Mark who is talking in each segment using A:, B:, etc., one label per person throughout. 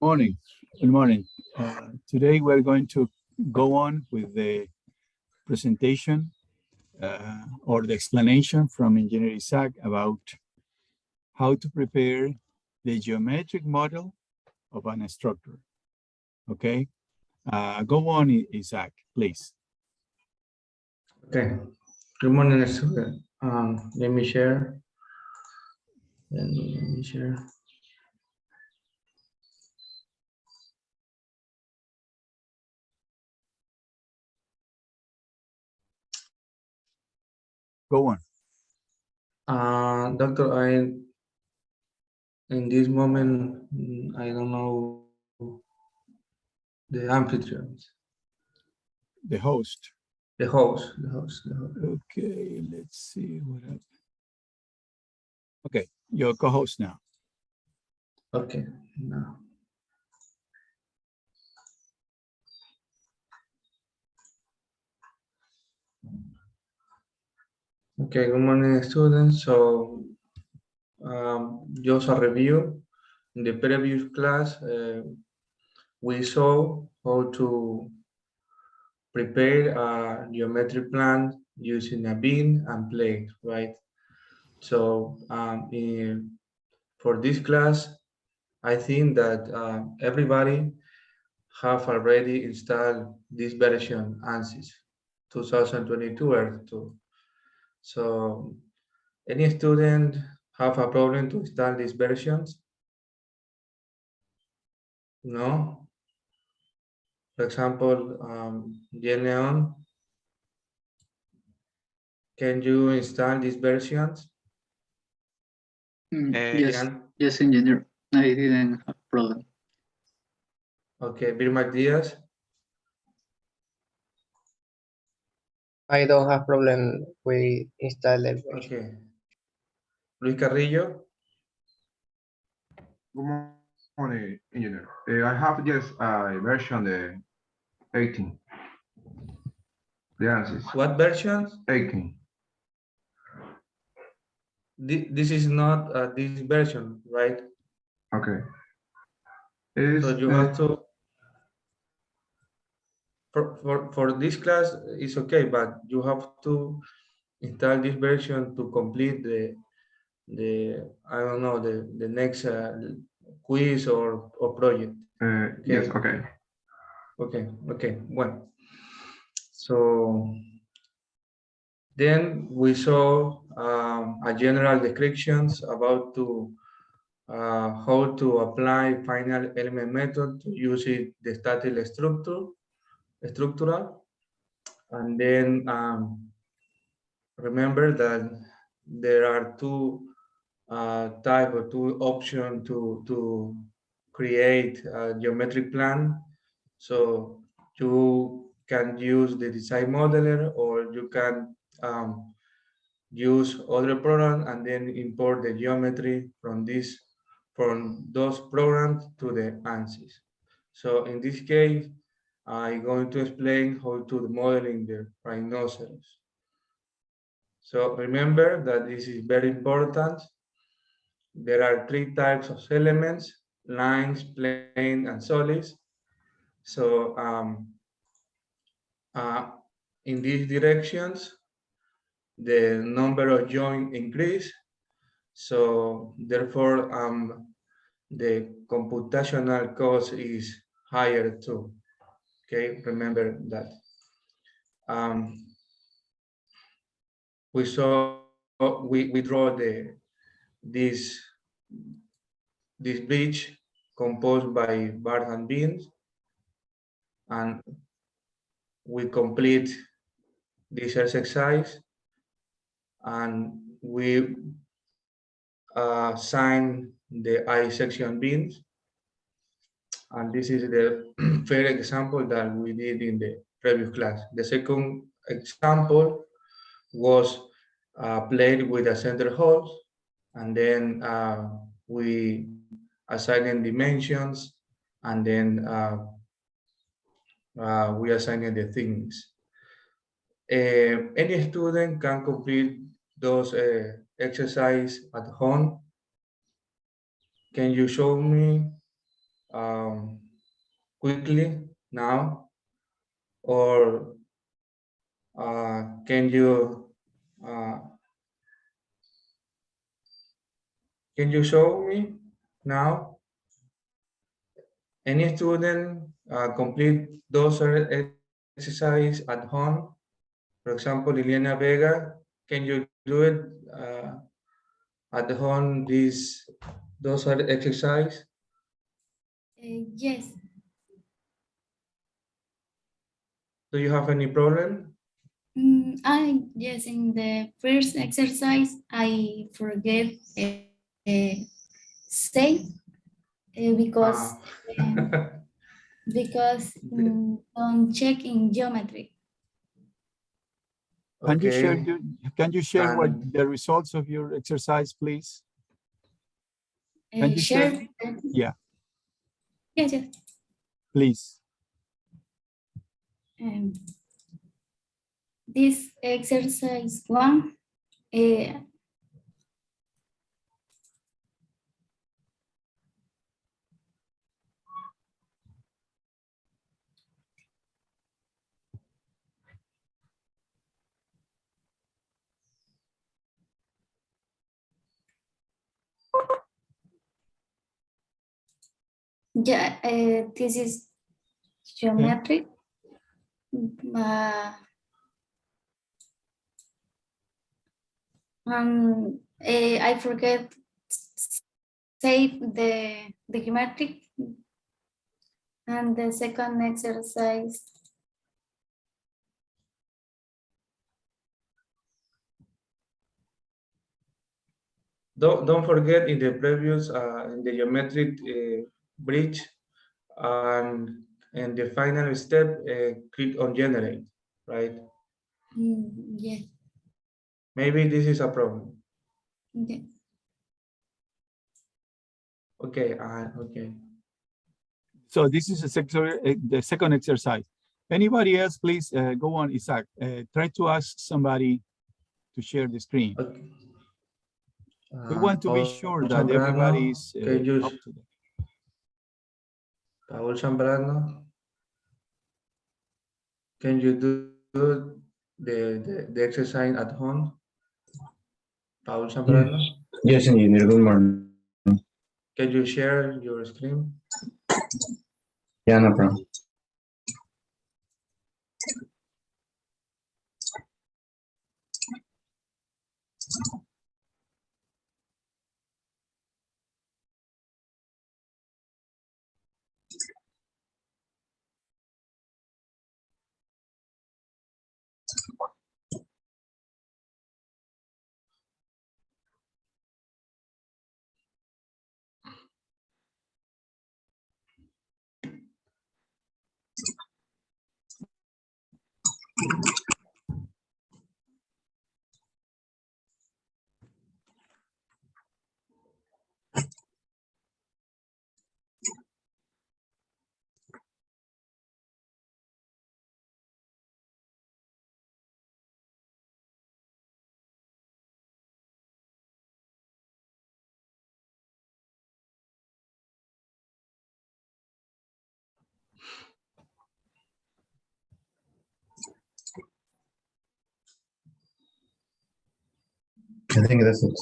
A: Morning. Good morning. Today we're going to go on with the presentation or the explanation from Engineer Isaac about how to prepare the geometric model of an structure. Okay, go on, Isaac, please.
B: Okay. Good morning, student. Let me share. Let me share.
A: Go on.
B: Doctor, in this moment, I don't know the amphitheaters.
A: The host.
B: The host.
A: Okay, let's see what happened. Okay, your co-host now.
B: Okay, now. Okay, good morning, students. So, just a review. In the previous class, we saw how to prepare a geometric plan using a beam and plate, right? So for this class, I think that everybody have already installed this version ANSYS 2022 Earth 2. So any student have a problem to install these versions? No? For example, Leon, can you install these versions?
C: Yes, engineer. I didn't have a problem.
B: Okay, Birma Diaz.
D: I don't have problem with install it.
B: Okay. Luis Carrillo.
E: Good morning, engineer. I have just a version the 18. The answers.
B: What version?
E: 18.
B: This is not this version, right?
E: Okay.
B: So you have to for this class it's okay, but you have to install this version to complete the I don't know the next quiz or project.
E: Okay. Yes. Okay.
B: Okay. Well, so then we saw a general descriptions about how to apply final element method to use it the static structural, and then remember that there are two type or two options to create a geometric plan. So you can use the design modeler, or you can use other program and then import the geometry from those programs to the ANSYS. So in this case, I'm going to explain how to modeling the rhinoceros. So remember that this is very important. There are three types of elements: lines, plane, and solids. So in these directions, the number of joints increase. So therefore, the computational cost is higher too. Okay, remember that. We draw this bridge composed by bars and beams, and we complete this exercise, and we assign the I section beams, and this is the fair example that we did in the previous class. The second example was played with a center hole, and then we assigning dimensions, and then we assigning the things. Any student can complete those exercise at home. Can you show me quickly now, or can you show me now? Any student complete those exercise at home? For example, Liliana Vega, can you do it at home? Those are exercise.
F: Yes.
B: Do you have any problem?
F: Yes, in the first exercise, I forget say because
B: Ah.
F: because don't check in geometry.
A: Can you share
B: Okay.
A: what
B: And
A: the results of your exercise, please? Can you share?
F: Share.
A: Yeah,
F: Yes, yes.
A: please.
F: Um, this exercise one. Uh, yeah, this is geometric. I forget save the geometric and the second exercise.
B: don't forget in the previous in the geometric bridge and in the final step click on generate, right?
F: Yeah,
B: Maybe this is a problem.
F: yeah.
B: Okay, okay.
A: So this is the second exercise. Anybody else, please go on, Isaac. Try to ask somebody to share the screen.
B: Okay.
A: We want to be
B: Paul
A: sure that
B: Zambrano,
A: everybody is
B: can you,
A: up to date.
B: Paul Zambrano, can you do the exercise at home? Paul Zambrano,
G: Yes, engineer. Good morning.
B: can you share your screen?
G: Yeah, no problem. I think that's it.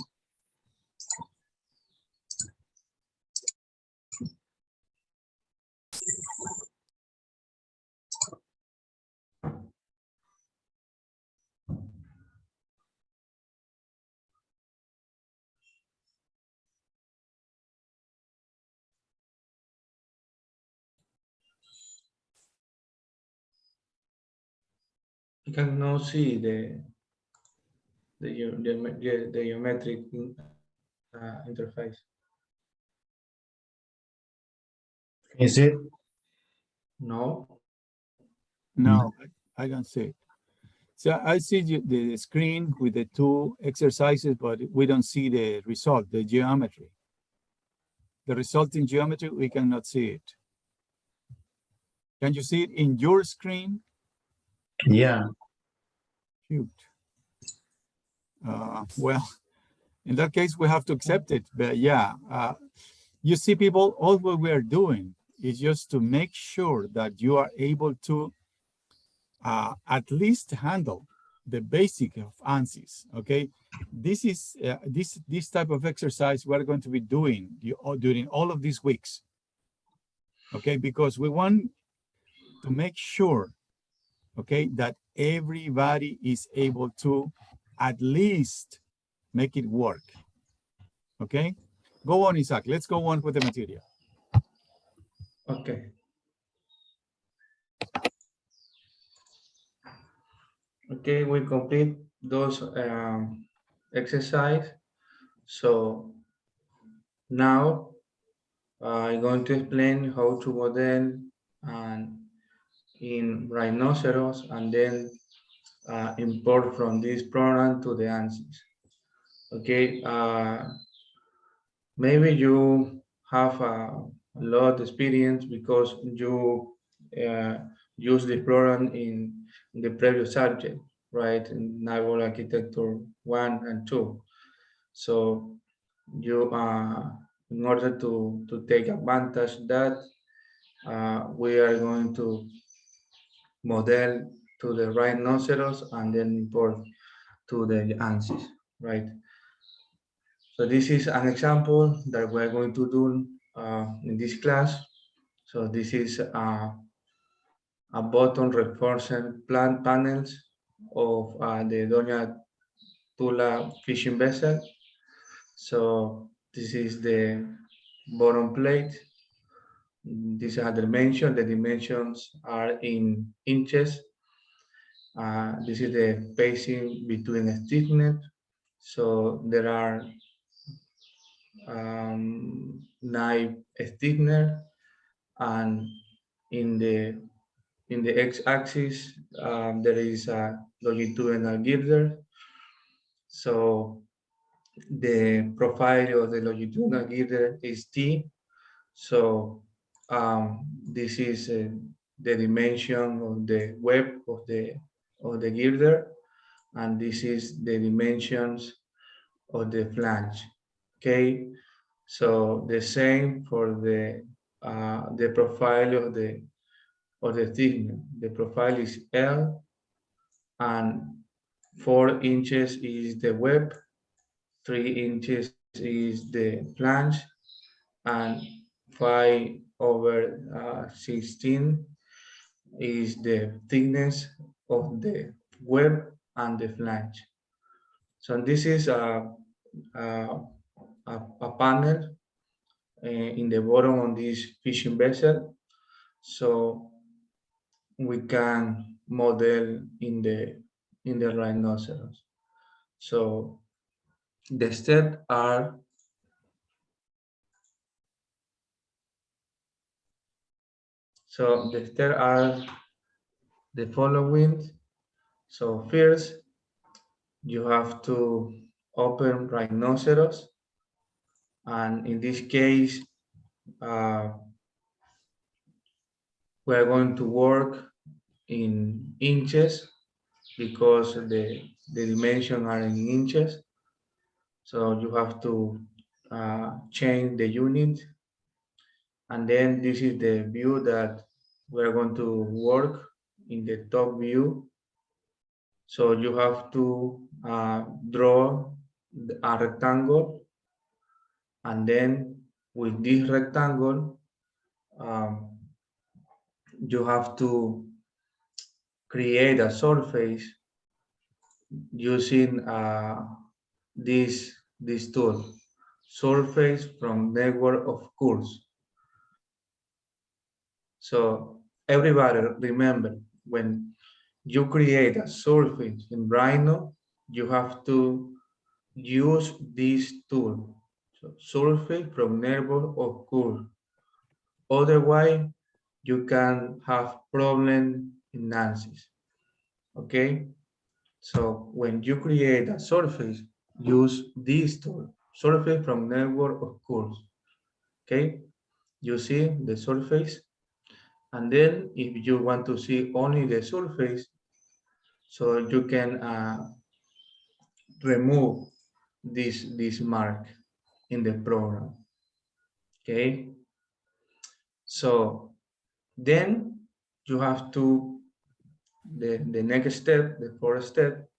B: You can now see the geometric interface.
G: Can you see it?
B: No.
A: No, I don't see it. So I see the screen with the two exercises, but we don't see the result, the geometry. The result in geometry, we cannot see it. Can you see it in your screen?
G: Yeah.
A: Shoot. Well, in that case, we have to accept it. But yeah, you see, people, all what we are doing is just to make sure that you are able to at least handle the basic of ANSYS, okay? This is this type of exercise we're going to be doing during all of these weeks, okay? Because we want to make sure, okay, that everybody is able to at least make it work, okay? Go on, Isaac. Let's go on with the material.
B: Okay. Okay, we complete those exercise. So now I'm going to explain how to model and in rhinoceros and then import from this program to the ANSYS. Okay, maybe you have a lot of experience because you use the program in the previous subject, right? In naval architecture 1 and 2. So you, in order to take advantage of that, we are going to model to the rhinoceros and then import to the ANSYS, right? So this is an example that we're going to do in this class. So this is a bottom reinforcement plant panels of the Doña Tula fishing vessel. So this is the bottom plate. These are the dimensions. The dimensions are in inches. This is the spacing between a stiffness. So there are 9 stiffener, and in the x-axis there is a longitudinal girder. So the profile of the longitudinal girder is T. So this is the dimension of the web of the girder, and this is the dimensions of the flange. Okay, so the same for the profile of the thickness. The profile is L, and 4 inches is the web, 3 inches is the flange, and 5/16 is the thickness of the web and the flange. So this is a panel in the bottom of this fishing vessel. So we can model in the rhinoceros. So the steps are the following. So first, you have to open rhinoceros, and in this case, we are going to work in inches because the dimensions are in inches. So you have to change the unit. And then this is the view that we're going to work in the top view. So you have to draw a rectangle, and then with this rectangle, you have to create a surface using this tool, surface from network of curves. So everybody remember, when you create a surface in Rhino, you have to use this tool, so surface from network of curves. Otherwise, you can have problem in ANSYS. Okay, so when you create a surface, use this tool, surface from network of curves. Okay, you see the surface, and then if you want to see only the surface, so you can remove this mark in the program. Okay, So then you have to, the next step, the fourth step,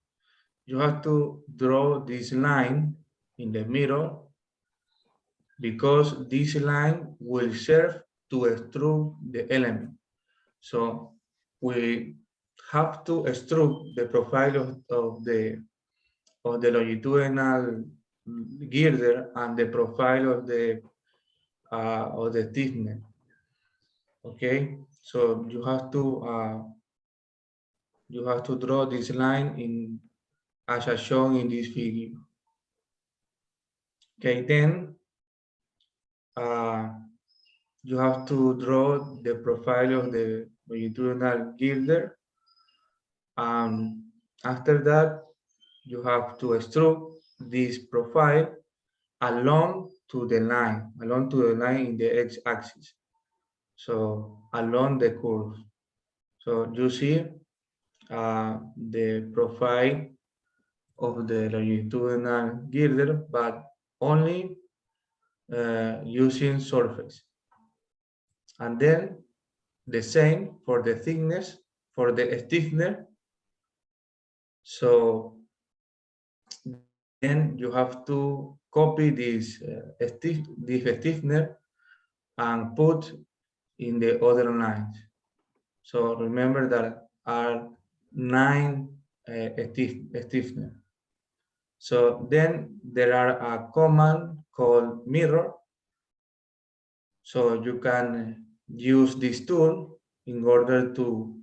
B: you have to draw this line in the middle, because this line will serve to extrude the element. So we have to extrude the profile of the longitudinal girder and the profile of the thickness. Okay, so you have to draw this line in as shown in this figure. Okay, then you have to draw the profile of the longitudinal girder. After that, you have to extrude this profile along to the line in the x-axis. So along the curve. So you see the profile of the longitudinal girder, but only using surface. And then the same for the thickness, for the stiffener. So then you have to copy this stiffener and put in the other lines. So remember that are 9 stiffener. So then there are a command called mirror. So you can use this tool in order to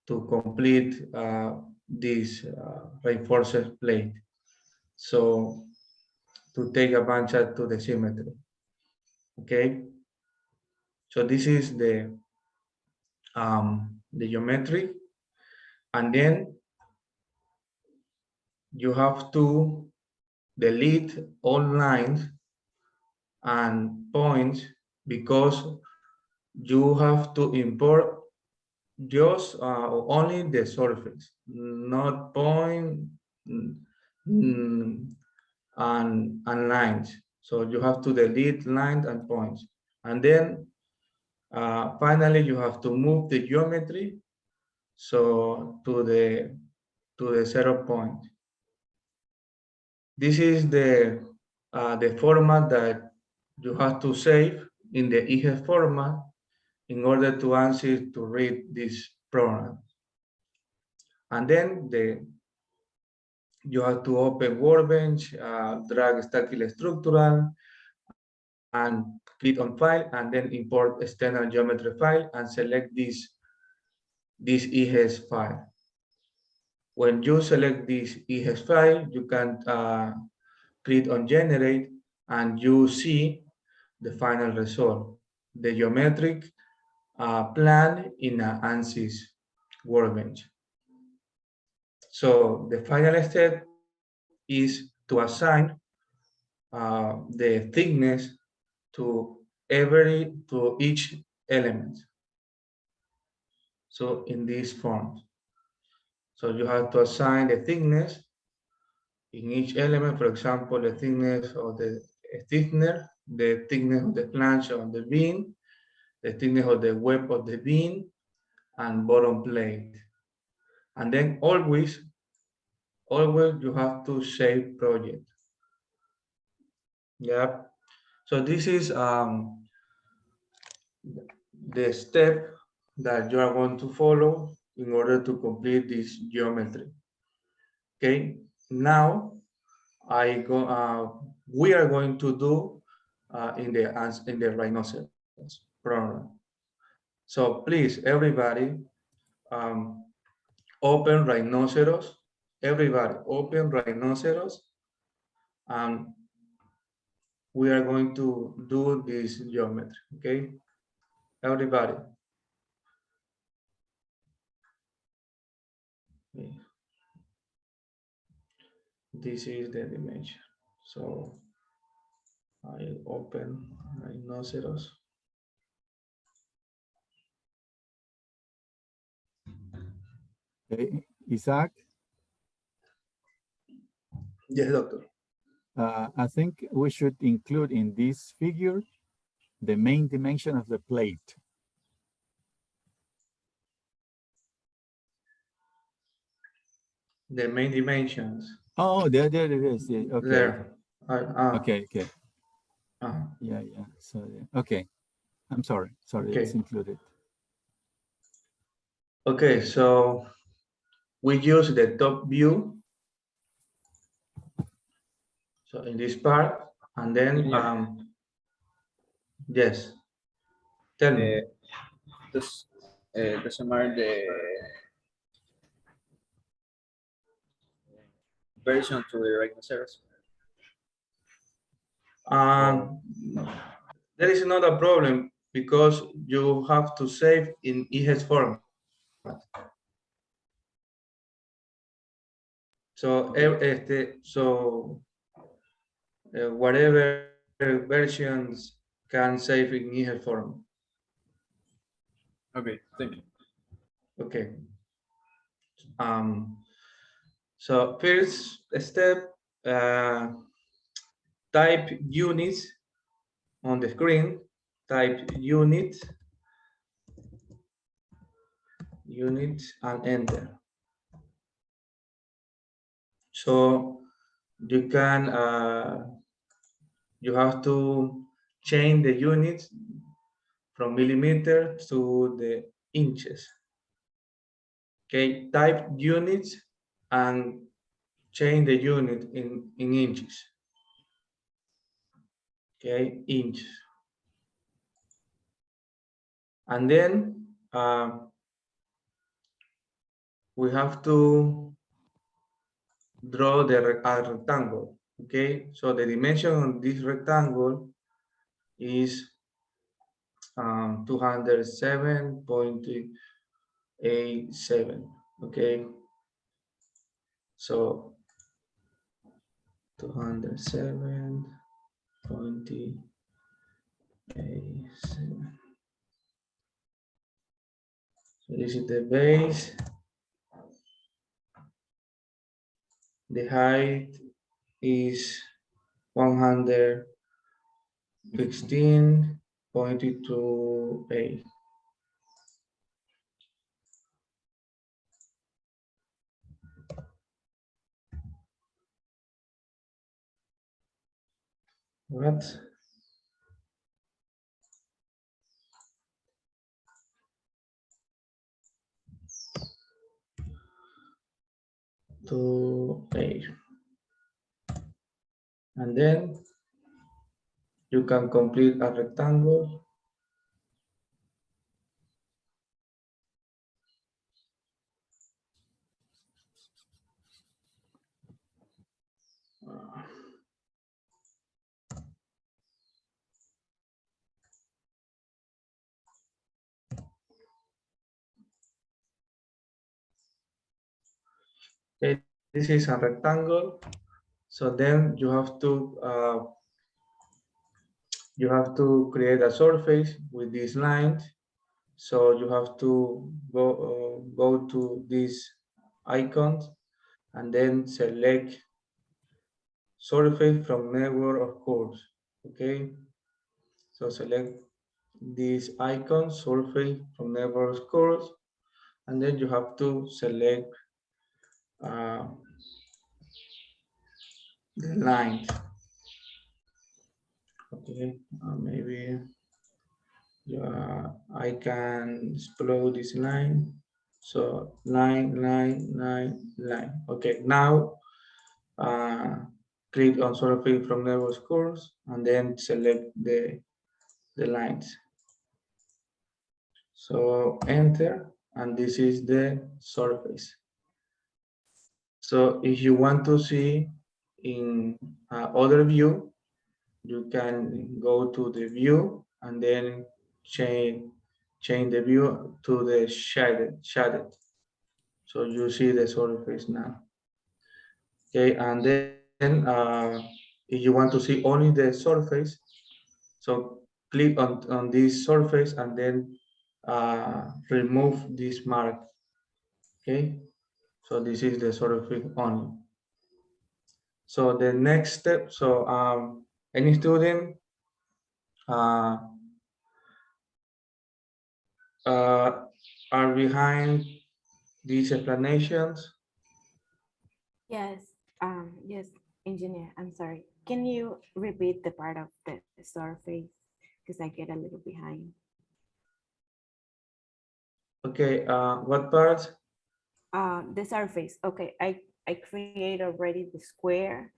B: complete this reinforced plate. So to take advantage to the symmetry. Okay. So this is the geometry, and then you have to delete all lines and points, because you have to import just only the surface, not point and lines. So you have to delete lines and points, and then finally you have to move the geometry so to the 0 point. This is the format that you have to save in the IGES format in order to answer to read this program. And then you have to open Workbench, drag Stackile Structural, and click on File, and then import external geometry file and select this IGES file. When you select this IGES file, you can click on Generate, and you see the final result, the geometric plan in an ANSYS Workbench. So the final step is to assign the thickness to each element. So in this form. So you have to assign the thickness in each element, for example, the thickness of the stiffener, the thickness of the flange of the beam, the thickness of the web of the beam, and bottom plate. And then always you have to save project. Yep. So this is the step that you are going to follow in order to complete this geometry. Okay. Now we are going to do in the rhinoceros program. So please, everybody, open rhinoceros. Everybody, open rhinoceros, and we are going to do this geometry. Okay, everybody. Okay. This is the dimension. So I open rhinoceros.
A: Okay, Isaac,
B: Yes, doctor.
A: I think we should include in this figure the main dimension of the plate.
B: The main dimensions.
A: Oh, there it is. Yeah, okay.
B: There.
A: Okay.
B: ah.
A: Yeah. So, okay. I'm sorry.
B: Okay.
A: It's included.
B: Okay, so we use the top view. So in this part, and then yes. Tell me.
H: Doesn't matter the version to the regular service.
B: There is not a problem because you have to save in EHS format. So, whatever versions can save in EHS format.
H: Okay, thank you.
B: Okay. So first step, type units on the screen. Type unit and enter. So you can you have to change the units from millimeter to the inches. Okay, type units and change the unit in inches. Okay, inches. And then we have to draw a rectangle. Okay, so the dimension of this rectangle is 207.87. Okay, so 207.87. So this is the base. The height is 116.28. What? To 8. And then you can complete a rectangle. Okay, this is a rectangle. So then you have to create a surface with these lines. So you have to go to these icons and then select surface from network of curves. Okay, so select these icons, surface from network of curves, and then you have to select the lines. Okay, maybe I can explode this line. So line. Okay, now click on surface from network curves and then select the lines. So enter, and this is the surface. So if you want to see in other view, you can go to the view and then change the view to the shaded. So you see the surface now. Okay, and then if you want to see only the surface, so click on this surface and then remove this mark. Okay, so this is the surface only. So the next step, so any student are behind these explanations?
I: Yes, yes, engineer, I'm sorry. Can you repeat the part of the surface? Because I get a little behind.
B: Okay, what part?
I: The surface, okay, I create already the square,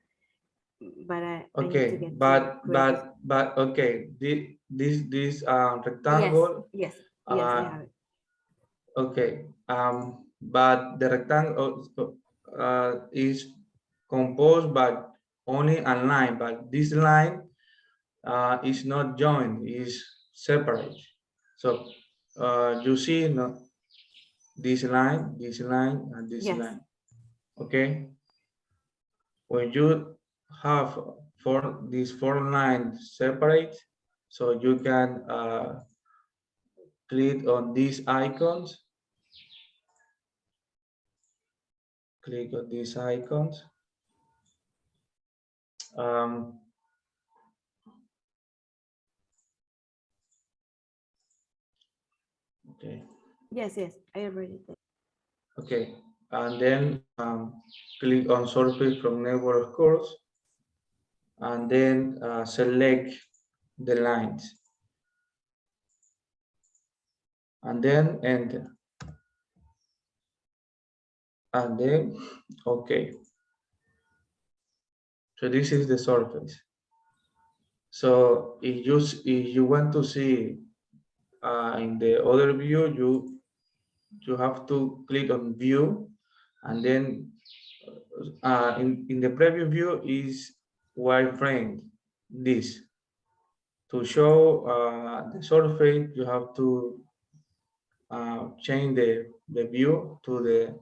I: but I need to
B: Okay,
I: get to create
B: but okay, this
I: yes,
B: rectangle,
I: yes, yes, I
B: uh,
I: have it.
B: okay, but the rectangle is composed by only a line, but this line is not joined, is separate. So you see, no, this line, and this
I: Yes,
B: line. Okay, when you have these four lines separate, so you can click on these icons. Click on these icons. Um, okay.
I: yes, yes, I already did.
B: Okay, and then click on surface from network course, and then select the lines, and then enter, and then okay. So this is the surface. So if you want to see in the other view, you have to click on view, and then in the preview view is wireframe. This to show the surface, you have to change the view to the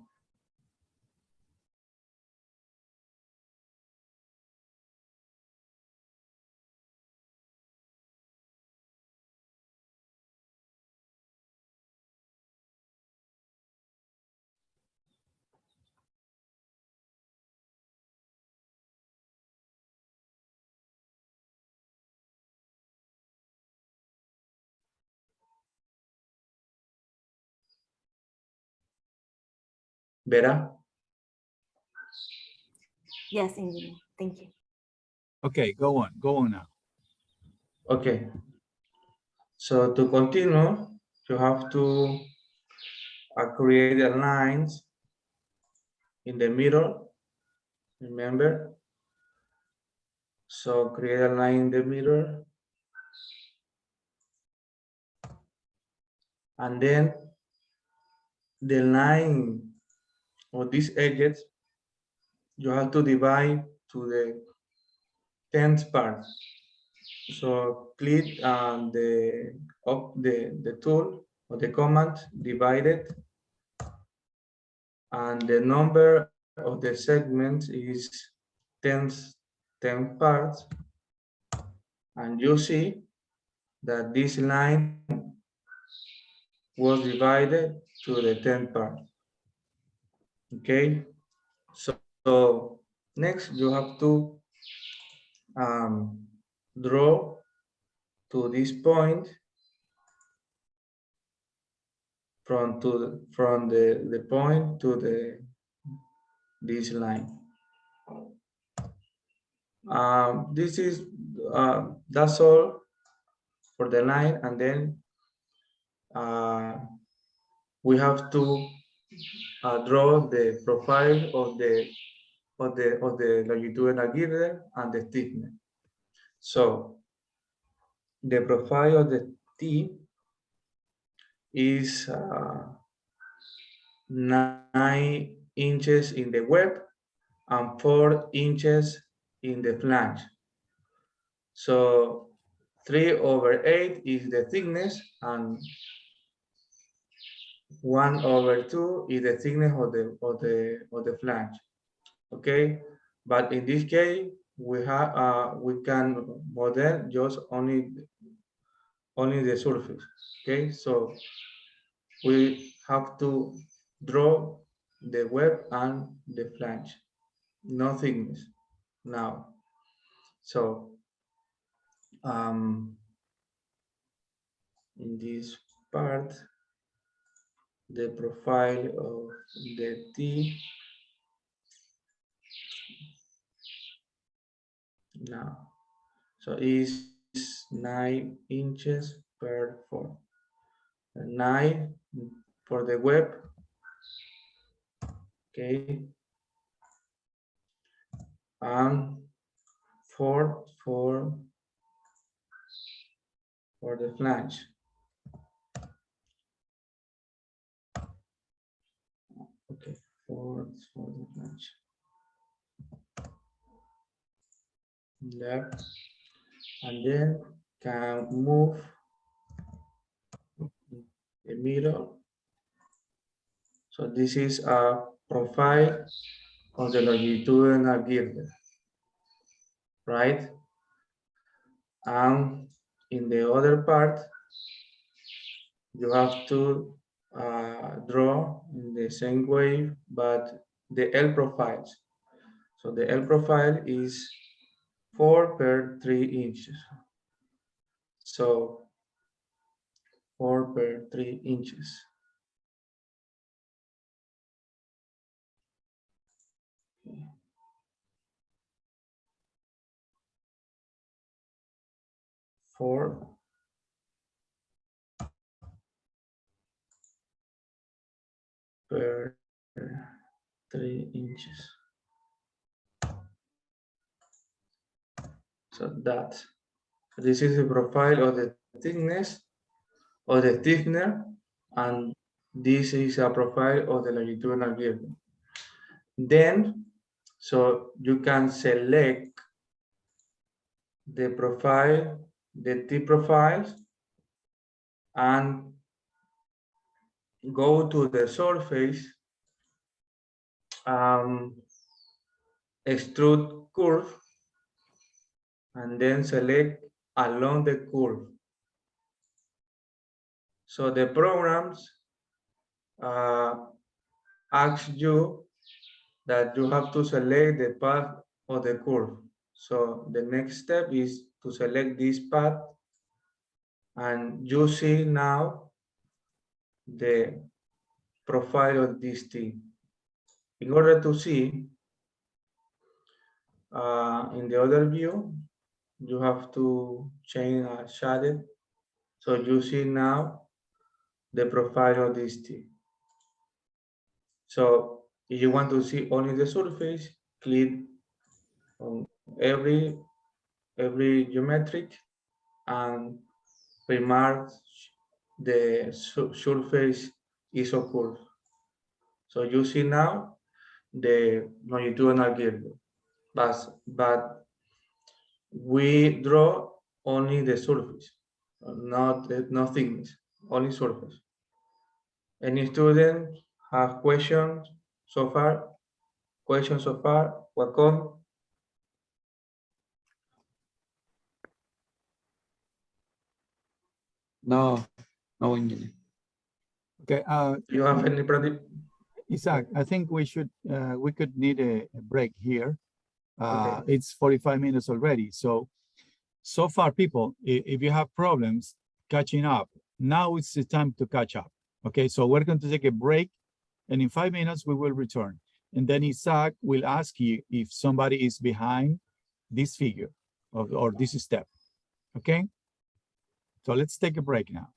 B: verá.
I: Yes, engineer, thank you.
A: Okay, go on now.
B: Okay. So to continue, you have to create the lines in the middle. Remember. So create a line in the middle, and then the line of these edges, you have to divide to the 10th part. So click on the tool or the command divided, and the number of the segments is 10 parts, and you see that this line was divided to the 10th part. Okay, so next you have to draw to this point from the point to this line. This is that's all for the line, and then we have to draw the profile of the longitudinal girder and the thickness. So the profile of the T is 9 inches in the web and 4 inches in the flange. So 3/8 is the thickness, and 1/2 is the thickness of the flange. Okay, but in this case we can model just only the surface. Okay, so we have to draw the web and the flange, no thickness now. So in this part, the profile of the T now. So is 9 inches per 4. 9 for the web. Okay. And 4 for the flange. Okay, 4 for the flange. Left, and then can move the middle. So this is a profile of the longitudinal girder, right? And in the other part, you have to draw in the same way, but the L profiles. So the L profile is 4 per 3 inches. So 4 per 3 inches. Four per 3 inches. So this is the profile of the thickness of the stiffener, and this is a profile of the longitudinal girder. Then, so you can select the profile, the T profiles, and go to the surface, extrude curve, and then select along the curve. So the programs ask you that you have to select the path of the curve. So the next step is to select this path, and you see now the profile of this T. In order to see in the other view, you have to change a shadow. So you see now the profile of this T. So if you want to see only the surface, click on every geometric and remark the surface isocurve. So you see now the longitudinal girder, but we draw only the surface, not thickness, only surface. Any student have questions so far? Questions so far? Welcome.
H: No, no engineer.
A: Okay,
B: You have any practice?
A: Isaac, I think we could need a break here.
B: Okay.
A: It's 45 minutes already. So far, people, if you have problems catching up, now it's the time to catch up. Okay, so we're going to take a break, and in 5 minutes, we will return. And then Isaac will ask you if somebody is behind this figure or this step. Okay, so let's take a break now.